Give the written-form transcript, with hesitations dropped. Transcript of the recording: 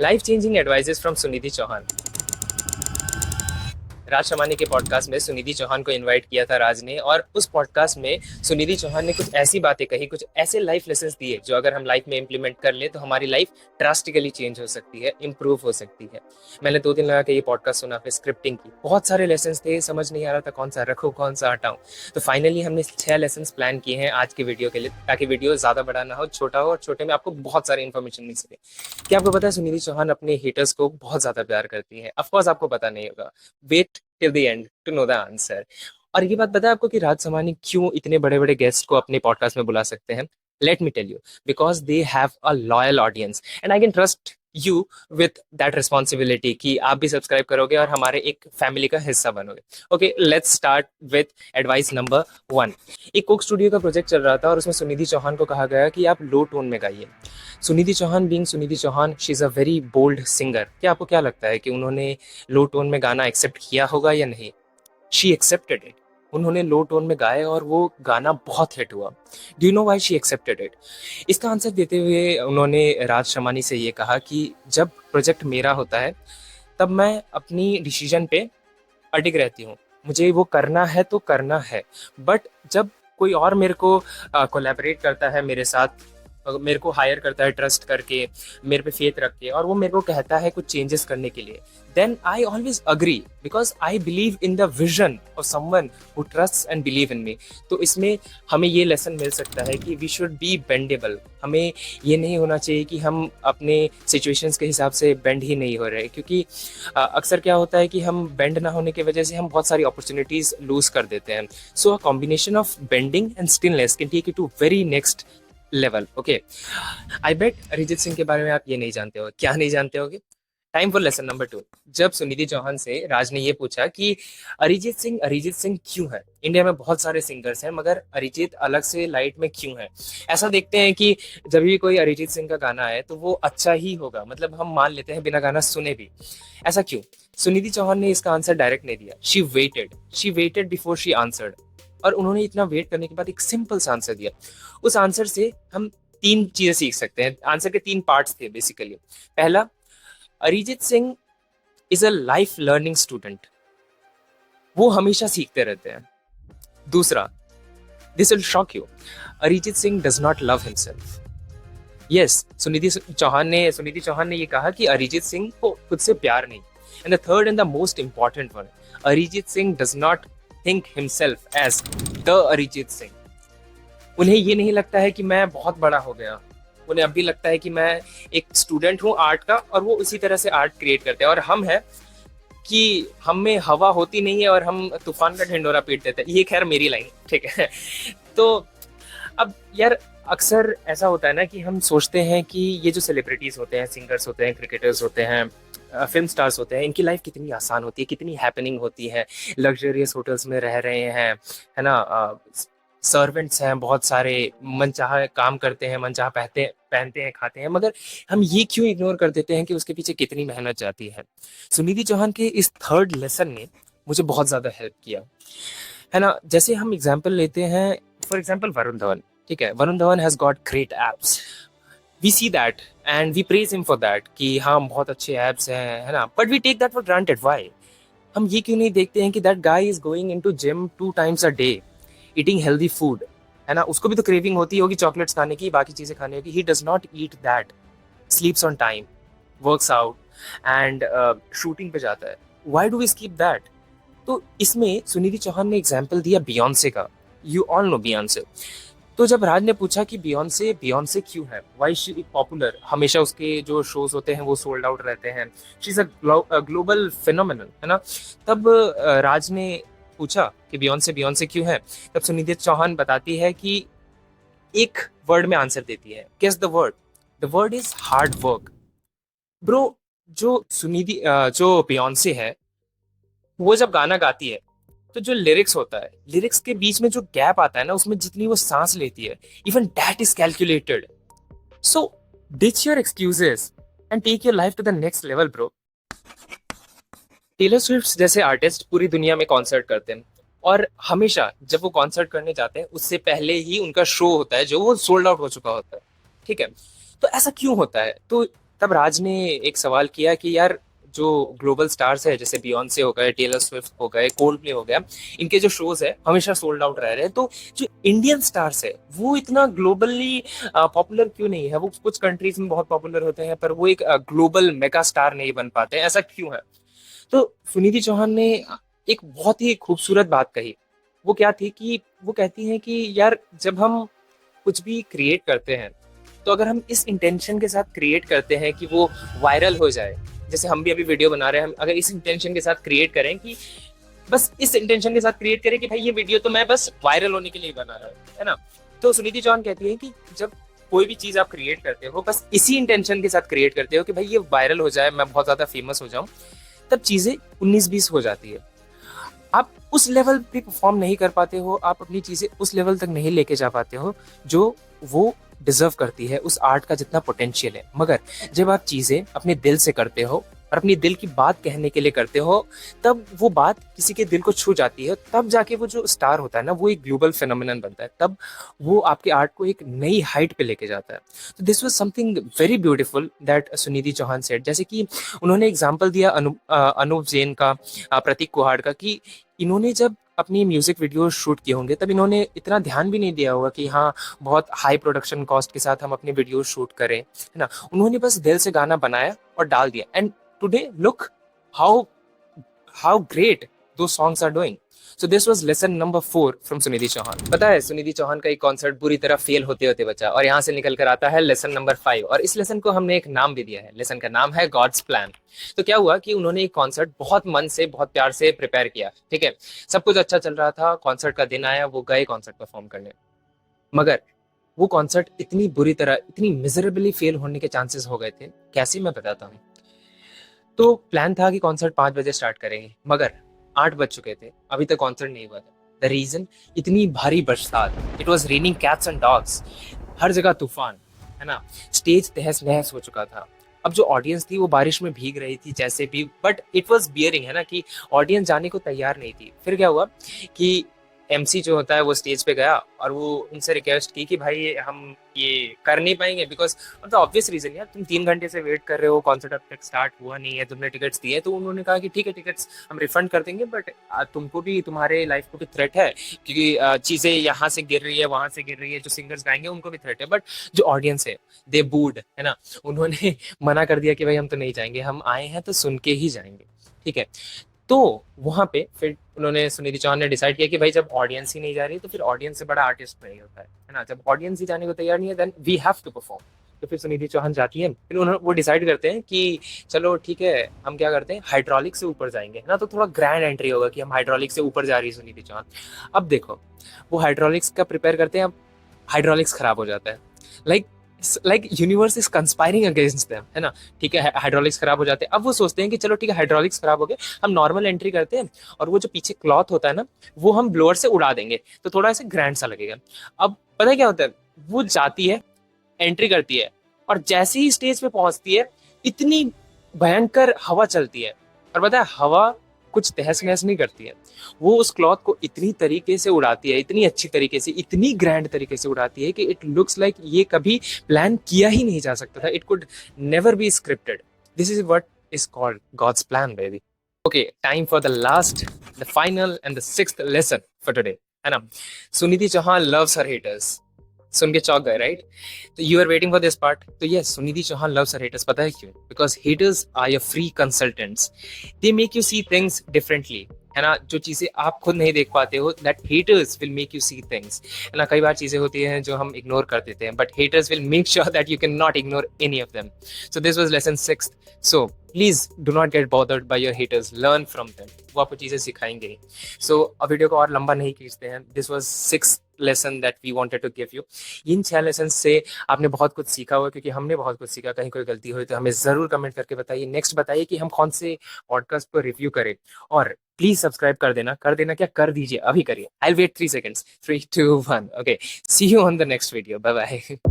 Life changing advises from Sunidhi Chauhan. Raj Shamani के podcast में सुनिधि चौहान को इनवाइट किया था राज ने, और उस पॉडकास्ट में सुनिधि चौहान ने कुछ ऐसी बातें कही, कुछ ऐसे लाइफ लेसन्स दिए जो अगर हम लाइफ में इम्प्लीमेंट कर ले तो हमारी लाइफ ड्रास्टिकली चेंज हो सकती है, इंप्रूव हो सकती है। मैंने 2 दिन लगा के ये पॉडकास्ट सुना, फिर स्क्रिप्टिंग की, बहुत सारे लेसन्स थे, समझ नहीं आ रहा था कौन सा रखूँ कौन सा हटाऊं। तो फाइनली हमने 6 लेसन्स प्लान किए हैं आज के वीडियो के लिए, ताकि वीडियो ज्यादा बड़ा ना हो, छोटा हो, और छोटे में आपको बहुत सारी इन्फॉर्मेशन मिल सके। क्या आपको पता है सुनिधि चौहान अपने हेटर्स को बहुत ज्यादा प्यार करती है? ऑफकोर्स आपको पता नहीं होगा, wait till the end to know the answer. और ये बात पता है आपको कि राज समानी क्यों इतने बड़े बड़े गेस्ट को अपने पॉडकास्ट में बुला सकते हैं? Let me tell you, because they have a loyal audience and I can trust you with that responsibility कि आप भी सब्सक्राइब करोगे और हमारे एक फैमिली का हिस्सा बनोगे। Okay, let's start with advice number 1। एक कोक स्टूडियो का प्रोजेक्ट चल रहा था और उसमें सुनिधि चौहान को कहा गया कि आप लो टोन में गाइए। Sunidhi Chauhan being Sunidhi Chauhan, she is a very bold singer. क्या आपको क्या लगता है कि उन्होंने लो टोन में गाना एक्सेप्ट किया होगा या नहीं? She accepted it. उन्होंने लो टोन में गाए और वो गाना बहुत हिट हुआ। Do you know why she accepted it? इसका आंसर देते हुए उन्होंने राज शमानी से ये कहा कि जब प्रोजेक्ट मेरा होता है तब मैं अपनी डिसीजन पे अडिग रहती हूँ। मुझे वो करना है तो करना है, बट जब कोई और मेरे को कोलैबोरेट करता है मेरे साथ, मेरे को हायर करता है ट्रस्ट करके, मेरे पे फेथ रख के, और वो मेरे को कहता है कुछ चेंजेस करने के लिए, then I always agree, because I believe in the vision of someone who trust and believe in me. तो इसमें हमें ये लेसन मिल सकता है कि वी शुड बी बेंडेबल। हमें ये नहीं होना चाहिए कि हम अपने सिचुएशंस के हिसाब से बेंड ही नहीं हो रहे, क्योंकि अक्सर क्या होता है कि हम बेंड ना होने की वजह से हम बहुत सारी अपॉर्चुनिटीज लूज कर देते हैं। So a combination of bending and stillness can take you to very next level. Okay, I bet Arijit Singh के बारे में आप ये नहीं जानते हो। क्या नहीं जानते होगे? Time for lesson number 2। जब सुनिधि चौहान से राज ने ये पूछा कि अरिजीत सिंह क्यों है, इंडिया में बहुत सारे सिंगर्स हैं मगर अरिजीत अलग से लाइट में क्यों है? ऐसा देखते हैं कि जब भी कोई अरिजीत सिंह का गाना आए तो वो अच्छा ही होगा, मतलब हम मान लेते हैं बिना गाना सुने भी। ऐसा क्यों? सुनिधि चौहान ने इसका आंसर डायरेक्ट नहीं दिया। She weighted before she answered. और उन्होंने इतना वेट करने के बाद एक सिंपल सा आंसर दिया। उस आंसर से हम 3 चीजें सीख सकते हैं। आंसर के 3 पार्ट्स थे बेसिकली। पहला, Arijit Singh is a life learning student, वो हमेशा सीखते रहते हैं। दूसरा, this will shock you, Arijit Singh does not love himself. Yes, Sunidhi Chauhan ने ये कहा कि अरिजीत सिंह को खुद से प्यार नहीं। And the third and the most important one, Arijit Singh does not think himself as the Arijit Singh. उन्हें ये नहीं लगता है कि मैं बहुत बड़ा हो गया, उन्हें अब भी लगता है कि मैं एक स्टूडेंट हूँ आर्ट का, और वो उसी तरह से आर्ट क्रिएट करते हैं। और हम है कि हम में हवा होती नहीं है और हम तूफान का ढिंडोरा पीट देते हैं। ये खैर मेरी लाइन, ठीक है। तो अब यार, अक्सर ऐसा होता है ना कि हम सोचते हैं कि ये जो सेलिब्रिटीज होते हैं, सिंगर्स होते हैं, क्रिकेटर्स होते हैं, फिल्म स्टार्स होते हैं, इनकी लाइफ कितनी आसान होती है, कितनी हैपनिंग होती है, लग्जरियस होटल्स में रह रहे हैं, है ना, सर्वेंट्स हैं बहुत सारे, मनचाहा काम करते हैं, मनचाहा पहनते हैं, खाते हैं। मगर हम ये क्यों इग्नोर कर देते हैं कि उसके पीछे कितनी मेहनत जाती है? सुनिधि चौहान के इस थर्ड लेसन ने मुझे बहुत ज्यादा हेल्प किया, है ना। जैसे हम एग्जाम्पल लेते हैं, फॉर एग्जाम्पल वरुण धवन। ठीक है, Varun Dhawan has got great abs, we see that and we praise him for that कि हाँ बहुत अच्छे एप्स हैं, है ना, but we take that for granted. Why? हम ये क्यों नहीं देखते हैं कि that guy is going into gym 2 times a day, eating healthy food, है ना। उसको भी तो क्रेविंग होती होगी चॉकलेट्स खाने की, बाकी चीजें खाने होगी। He does not eat that, sleeps on time, works out and shooting पे जाता है। Why do we skip that? तो इसमें सुनिधि चौहान ने एग्जाम्पल दिया बियॉन्से का। You all know Beyonce. तो जब राज ने पूछा कि बियॉन्से बियॉन्से क्यों है, वाई शी पॉपुलर, हमेशा उसके जो शोज होते हैं वो सोल्ड आउट रहते हैं, she is a global phenomenal, है ना। तब राज ने पूछा कि बियॉन्से बियॉन्से क्यों है, तब सुनिधि चौहान बताती है कि एक वर्ड में आंसर देती है। Guess the word is hard work. Bro, जो बियॉन्से है, वो जब गाना गाती है तो जो लिरिक्स होता है, लिरिक्स के बीच में जो गैप आता है ना, उसमें जितनी वो सांस लेती है, even that is calculated. So ditch your excuses and take your life to the next level bro. Taylor Swift जैसे आर्टिस्ट पूरी दुनिया में कॉन्सर्ट करते हैं, और हमेशा जब वो कॉन्सर्ट करने जाते हैं उससे पहले ही उनका शो होता है जो वो सोल्ड आउट हो चुका होता है। ठीक है, तो ऐसा क्यों होता है? तो तब राज ने एक सवाल किया कि यार जो ग्लोबल स्टार्स है जैसे बियॉन्से हो गए, टेलर स्विफ्ट हो गए, कोल्ड प्ले हो गया, इनके जो शोज है हमेशा सोल्ड आउट रह रहे हैं, तो जो इंडियन स्टार्स है वो इतना ग्लोबली पॉपुलर क्यों नहीं है? वो कुछ कंट्रीज में बहुत पॉपुलर होते हैं पर वो एक ग्लोबल मेगा स्टार नहीं बन पाते, ऐसा क्यों है? तो सुनिधि चौहान ने एक बहुत ही खूबसूरत बात कही। वो क्या थी कि वो कहती हैं कि यार जब हम कुछ भी क्रिएट करते हैं तो अगर हम इस इंटेंशन के साथ क्रिएट करते हैं कि वो वायरल हो जाए, जैसे हम भी अभी वीडियो बना रहे हैं, हम अगर इस इंटेंशन के साथ क्रिएट करें कि बस इस इंटेंशन के साथ क्रिएट करें कि भाई ये वीडियो तो मैं बस वायरल होने के लिए बना रहा हूँ, है ना? तो सुनिधि चौहान कहती है कि जब कोई भी चीज आप क्रिएट करते हो बस इसी इंटेंशन के साथ क्रिएट करते हो कि भाई ये वायरल हो जाए, मैं बहुत ज्यादा फेमस हो जाऊं, तब चीजें 19-20 हो जाती है। आप उस लेवल पे परफॉर्म नहीं कर पाते हो, आप अपनी चीजें उस लेवल तक नहीं लेके जा पाते हो जो वो डिजर्व करती है, उस आर्ट का जितना पोटेंशियल है। मगर जब आप चीजें अपने दिल से करते हो और अपनी दिल की बात कहने के लिए करते हो, तब वो बात किसी के दिल को छू जाती है, तब जाके वो जो स्टार होता है ना वो एक ग्लोबल फेनोमेनन बनता है, तब वो आपके आर्ट को एक नई हाइट पे लेके जाता है। तो this was something very beautiful that Sunidhi Chauhan said. जैसे कि उन्होंने एग्जांपल दिया अनूप जैन का, प्रतीक कुहाड़ का, कि इन्होंने जब अपनी म्यूजिक वीडियो शूट किए होंगे तब इन्होंने इतना ध्यान भी नहीं दिया होगा कि हाँ बहुत हाई प्रोडक्शन कॉस्ट के साथ हम अपने वीडियो शूट करें, है ना? उन्होंने बस दिल से गाना बनाया और डाल दिया, and today look how how great those songs are doing. So this was lesson number 4 from Sunidhi Chauhan. पता है सुनिधि चौहान का एक कॉन्सर्ट बुरी तरह फेल होते होते बचा और यहाँ से निकल कर आता है लेसन नंबर 5, और इस लेसन को हमने एक नाम भी दिया है। लेसन का नाम है गॉड्स प्लान। तो क्या हुआ कि उन्होंने एक कॉन्सर्ट बहुत मन से बहुत प्यार से प्रिपेयर किया, ठीक है, सब कुछ अच्छा चल रहा था, कॉन्सर्ट का दिन आया, वो गए कॉन्सर्ट परफॉर्म करने, मगर वो कॉन्सर्ट इतनी बुरी तरह, इतनी मिजरेबली फेल होने के चांसेस हो गए थे। कैसे, मैं बताता हूँ। तो प्लान था कि कॉन्सर्ट 5 बजे स्टार्ट करेंगे, मगर 8 बज चुके थे, अभी तक कॉन्सर्ट नहीं हुआ था। द रीजन, इतनी भारी बरसात, it was raining cats and dogs, हर जगह तूफान, है ना? स्टेज तहस नहस हो चुका था। अब जो ऑडियंस थी वो बारिश में भीग रही थी जैसे भी, बट इट वॉज बियरिंग, है ना, कि ऑडियंस जाने को तैयार नहीं थी। फिर क्या हुआ कि एमसी जो होता है वो स्टेज पे गया और वो उनसे रिक्वेस्ट की कि भाई हम ये कर नहीं पाएंगे, बिकॉज मतलब ऑब्वियस रीजन, यार तुम 3 घंटे से वेट कर रहे हो, कॉन्सर्ट अब तक स्टार्ट हुआ नहीं है, तुमने टिकट्स दिए। तो उन्होंने कहा कि ठीक है, टिकट्स हम रिफंड कर देंगे, बट तुमको भी, तुम्हारे लाइफ को भी थ्रेट है, क्योंकि चीजें यहाँ से गिर रही है, वहां से गिर रही है, जो सिंगर्स गाएंगे उनको भी थ्रेट है। बट जो ऑडियंस है दे बूड, है ना, उन्होंने मना कर दिया कि भाई हम तो नहीं जाएंगे, हम आए हैं तो सुन के ही जाएंगे, ठीक है। तो वहां पे फिर उन्होंने, सुनिधि चौहान ने डिसाइड किया कि भाई जब ऑडियंस ही नहीं जा रही तो फिर ऑडियंस से बड़ा आर्टिस्ट नहीं होता है ना? जब ऑडियंस ही जाने को तैयार नहीं है, then we have to perform. तो फिर सुनिधि चौहान जाती है, फिर उन्होंने वो डिसाइड करते हैं कि चलो ठीक है, हम क्या करते हैं, हाइड्रोलिक से ऊपर जाएंगे, है ना? तो थोड़ा ग्रैंड एंट्री होगा कि हम हाइड्रोलिक से ऊपर जा रही है सुनिधि चौहान। अब देखो, वो हाइड्रोलिक्स का प्रिपेयर करते हैं, अब हाइड्रोलिक्स खराब हो जाता है, like like universe is conspiring against them, है ना? ठीक है, हाइड्रोलिक्स खराब हो जाते हैं। अब वो सोचते हैं कि चलो ठीक है, हाइड्रोलिक्स खराब हो गए, हम नॉर्मल एंट्री करते हैं और वो जो पीछे क्लॉथ होता है ना, वो हम ब्लोअर से उड़ा देंगे, तो थोड़ा ऐसे ग्रैंड सा लगेगा। अब पता है क्या होता है, वो जाती है, एंट्री करती है, और जैसे ही स्टेज पे पहुंचती है, इतनी भयंकर हवा चलती है, और पता है हवा कुछ तहस नहस नहीं करती है, वो उस क्लॉथ को इतनी तरीके से उड़ाती है, इतनी अच्छी तरीके से, इतनी ग्रैंड तरीके से उड़ाती है कि इट लुक्स लाइक ये कभी प्लान किया ही नहीं जा सकता था, it could never be scripted. This is what is called God's plan, baby. Okay, time for the last, the final and the sixth lesson for today, है ना? Sunidhi Chauhan loves her haters. सुन के चौंक गए, राइट? तो you are waiting for this part. तो yes, Sunidhi Chauhan loves her haters. पता है क्यों? Because haters are your free consultants, they make you see things differently, है ना? जो चीजें आप खुद नहीं देख पाते हो, that haters will make you see things, है ना? कई बार चीजें होती हैं जो हम इग्नोर कर देते हैं, but haters will make sure that you can not ignore any of them. So this was lesson 6। So please do not get bothered by your haters, learn from them, वो आपको चीजें सिखाएंगे ही। सो अब वीडियो को और लंबा नहीं खींचते हैं, this was 6 lesson that we wanted to give you. इन 6 लेसन से आपने बहुत कुछ सीखा होगा, क्योंकि हमने बहुत कुछ सीखा। कहीं कोई गलती हुई तो हमें जरूर कमेंट करके बताइए। नेक्स्ट बताइए कि हम कौन से पॉडकास्ट पर रिव्यू करें, और प्लीज सब्सक्राइब कर देना क्या, कर दीजिए, अभी करिए। I will wait 3 seconds, 3 2 1। Okay, see you on the next video, bye bye.